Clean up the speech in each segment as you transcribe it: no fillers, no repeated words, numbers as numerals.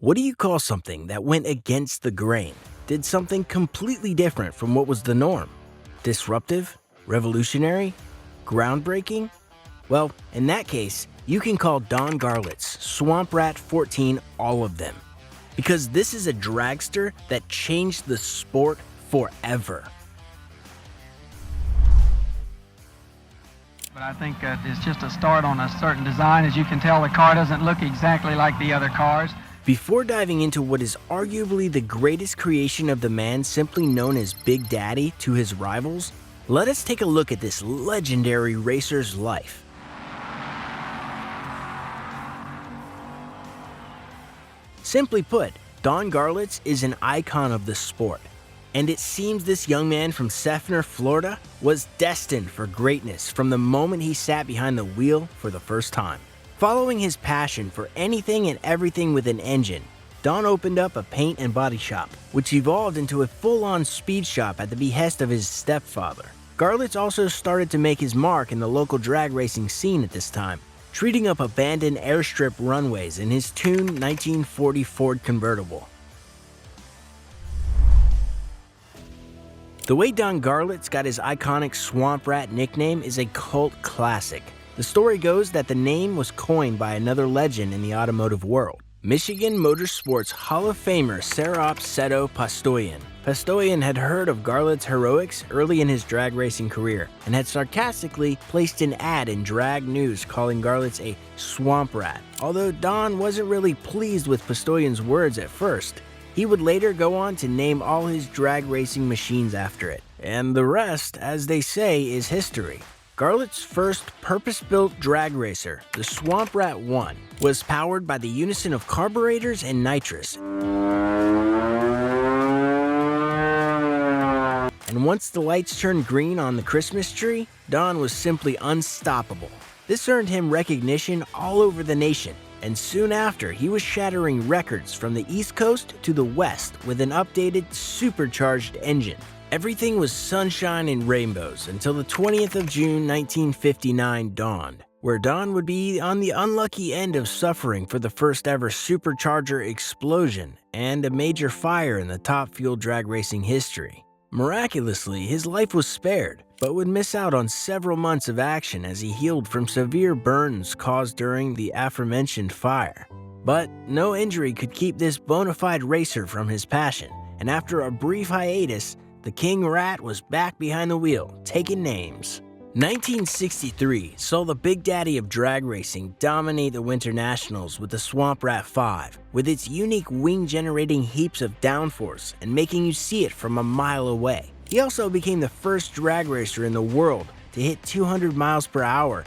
What do you call something that went against the grain, did something completely different from what was the norm? Disruptive? Revolutionary? Groundbreaking? Well, in that case, you can call Don Garlits Swamp Rat 14 all of them. Because this is a dragster that changed the sport forever. But I think it's just a start on a certain design. As you can tell, the car doesn't look exactly like the other cars. Before diving into what is arguably the greatest creation of the man simply known as Big Daddy to his rivals, let us take a look at this legendary racer's life. Simply put, Don Garlits is an icon of the sport, and it seems this young man from Seffner, Florida, was destined for greatness from the moment he sat behind the wheel for the first time. Following his passion for anything and everything with an engine, Don opened up a paint and body shop, which evolved into a full-on speed shop at the behest of his stepfather. Garlits also started to make his mark in the local drag racing scene at this time, treating up abandoned airstrip runways in his tuned 1940 Ford convertible. The way Don Garlits got his iconic Swamp Rat nickname is a cult classic. The story goes that the name was coined by another legend in the automotive world, Michigan Motorsports Hall of Famer Serap Seto Pastoyan. Pastoyan had heard of Garlits' heroics early in his drag racing career and had sarcastically placed an ad in Drag News calling Garlits a swamp rat. Although Don wasn't really pleased with Pastoyan's words at first, he would later go on to name all his drag racing machines after it. And the rest, as they say, is history. Garlits' first purpose-built drag racer, the Swamp Rat 1, was powered by the unison of carburetors and nitrous. And once the lights turned green on the Christmas tree, Don was simply unstoppable. This earned him recognition all over the nation, and soon after, he was shattering records from the East Coast to the West with an updated, supercharged engine. Everything was sunshine and rainbows until the 20th of June 1959 dawned, where Don would be on the unlucky end of suffering for the first ever supercharger explosion and a major fire in the top fuel drag racing history. Miraculously, his life was spared, but would miss out on several months of action as he healed from severe burns caused during the aforementioned fire. But no injury could keep this bona fide racer from his passion, and after a brief hiatus, the King Rat was back behind the wheel, taking names. 1963 saw the Big Daddy of drag racing dominate the Winter Nationals with the Swamp Rat 5, with its unique wing generating heaps of downforce and making you see it from a mile away. He also became the first drag racer in the world to hit 200 miles per hour.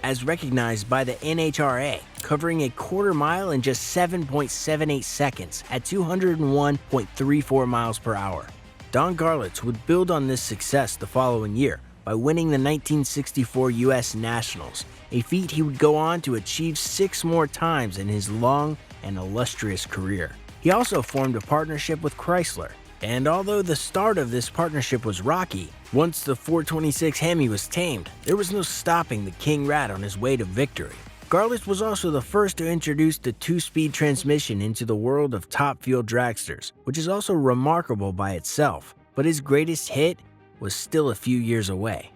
As recognized by the NHRA, covering a quarter mile in just 7.78 seconds at 201.34 miles per hour. Don Garlits would build on this success the following year by winning the 1964 U.S. Nationals, a feat he would go on to achieve 6 more times in his long and illustrious career. He also formed a partnership with Chrysler, and although the start of this partnership was rocky, once the 426 Hemi was tamed, there was no stopping the King Rat on his way to victory. Garlits was also the first to introduce the 2-speed transmission into the world of top fuel dragsters, which is also remarkable by itself, but his greatest hit was still a few years away.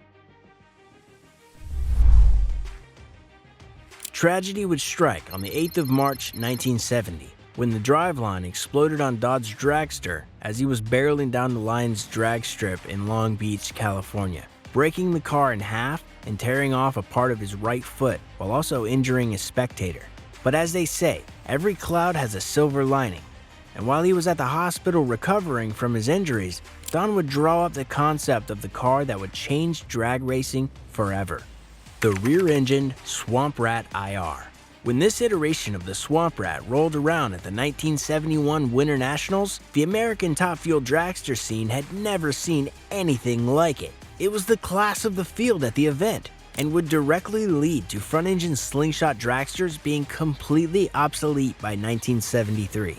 Tragedy would strike on the 8th of March 1970, when the driveline exploded on Dodd's dragster as he was barreling down the line's drag strip in Long Beach, California, breaking the car in half and tearing off a part of his right foot while also injuring a spectator. But as they say, every cloud has a silver lining, and while he was at the hospital recovering from his injuries, Don would draw up the concept of the car that would change drag racing forever: the rear-engined Swamp Rat IR. When this iteration of the Swamp Rat rolled around at the 1971 Winter Nationals, the American top fuel dragster scene had never seen anything like it. It was the class of the field at the event, and would directly lead to front-engine slingshot dragsters being completely obsolete by 1973.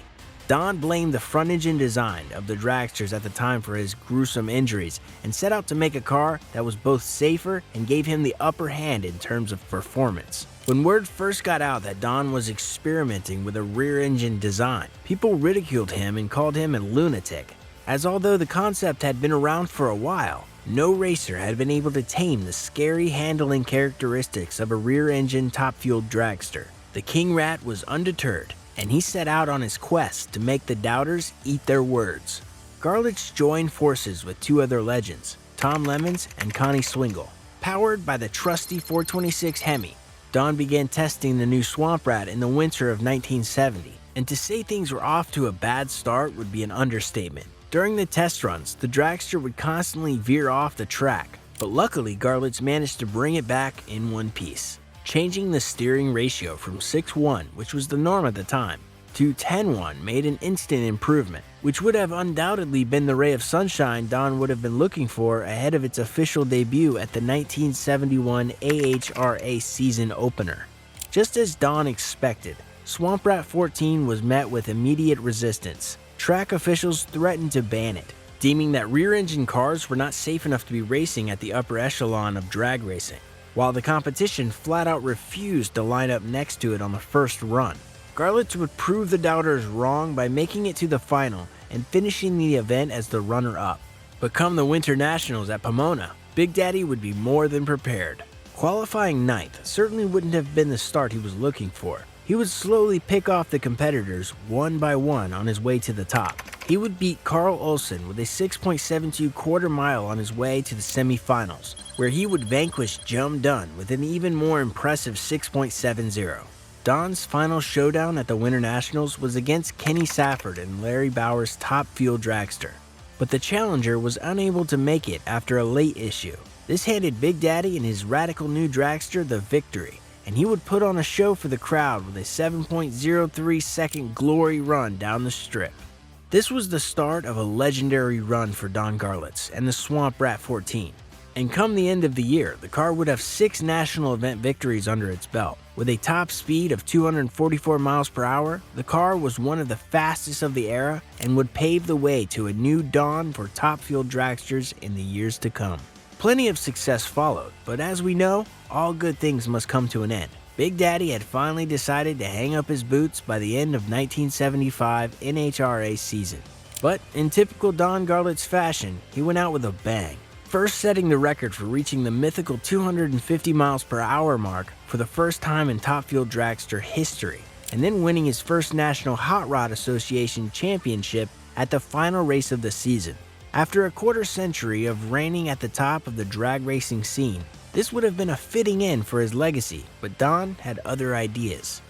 Don blamed the front engine design of the dragsters at the time for his gruesome injuries and set out to make a car that was both safer and gave him the upper hand in terms of performance. When word first got out that Don was experimenting with a rear engine design, people ridiculed him and called him a lunatic, as although the concept had been around for a while, no racer had been able to tame the scary handling characteristics of a rear engine top-fueled dragster. The King Rat was undeterred, and he set out on his quest to make the doubters eat their words. Garlits joined forces with two other legends, Tom Lemons and Connie Swingle. Powered by the trusty 426 Hemi, Don began testing the new Swamp Rat in the winter of 1970, and to say things were off to a bad start would be an understatement. During the test runs, the dragster would constantly veer off the track, but luckily Garlits managed to bring it back in one piece, changing the steering ratio from 6:1, which was the norm at the time, to 10:1 made an instant improvement, which would have undoubtedly been the ray of sunshine Don would have been looking for ahead of its official debut at the 1971 AHRA season opener. Just as Don expected, Swamp Rat 14 was met with immediate resistance. Track officials threatened to ban it, deeming that rear-engine cars were not safe enough to be racing at the upper echelon of drag racing, while the competition flat out refused to line up next to it on the first run. Garlits would prove the doubters wrong by making it to the final and finishing the event as the runner-up. But come the Winter Nationals at Pomona, Big Daddy would be more than prepared. Qualifying ninth certainly wouldn't have been the start he was looking for. He would slowly pick off the competitors one by one on his way to the top. He would beat Carl Olsen with a 6.72 quarter mile on his way to the semifinals, where he would vanquish Jum Dunn with an even more impressive 6.70. Don's final showdown at the Winter Nationals was against Kenny Safford and Larry Bauer's top-fuel dragster, but the challenger was unable to make it after a late issue. This handed Big Daddy and his radical new dragster the victory, and he would put on a show for the crowd with a 7.03 second glory run down the strip. This was the start of a legendary run for Don Garlits and the Swamp Rat 14. And come the end of the year, the car would have 6 national event victories under its belt. With a top speed of 244 miles per hour, the car was one of the fastest of the era and would pave the way to a new dawn for top-fuel dragsters in the years to come. Plenty of success followed, but as we know, all good things must come to an end. Big Daddy had finally decided to hang up his boots by the end of 1975 NHRA season. But in typical Don Garlits fashion, he went out with a bang. First setting the record for reaching the mythical 250 miles per hour mark for the first time in Top Fuel dragster history, and then winning his first National Hot Rod Association championship at the final race of the season. After a quarter century of reigning at the top of the drag racing scene, this would have been a fitting end for his legacy, but Don had other ideas.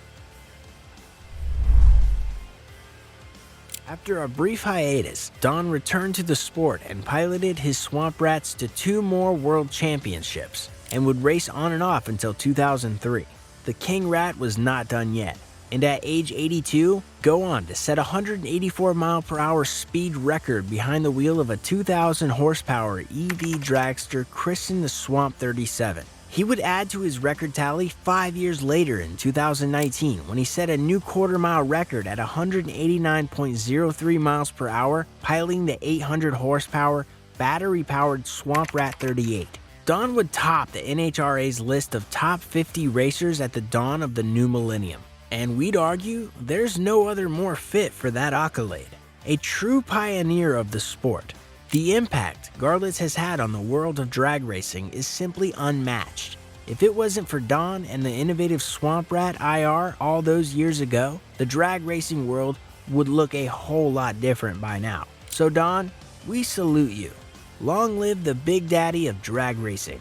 After a brief hiatus, Don returned to the sport and piloted his Swamp Rats to 2 more world championships, and would race on and off until 2003. The King Rat was not done yet, and at age 82, go on to set a 184 mile per hour speed record behind the wheel of a 2,000 horsepower EV dragster christened the Swamp 37. He would add to his record tally 5 years later in 2019 when he set a new quarter-mile record at 189.03 miles per hour, piloting the 800 horsepower battery-powered Swamp Rat 38. Don would top the NHRA's list of top 50 racers at the dawn of the new millennium, and we'd argue there's no other more fit for that accolade. A true pioneer of the sport. The impact Garlits has had on the world of drag racing is simply unmatched. If it wasn't for Don and the innovative Swamp Rat IR all those years ago, the drag racing world would look a whole lot different by now. So Don, we salute you. Long live the Big Daddy of drag racing.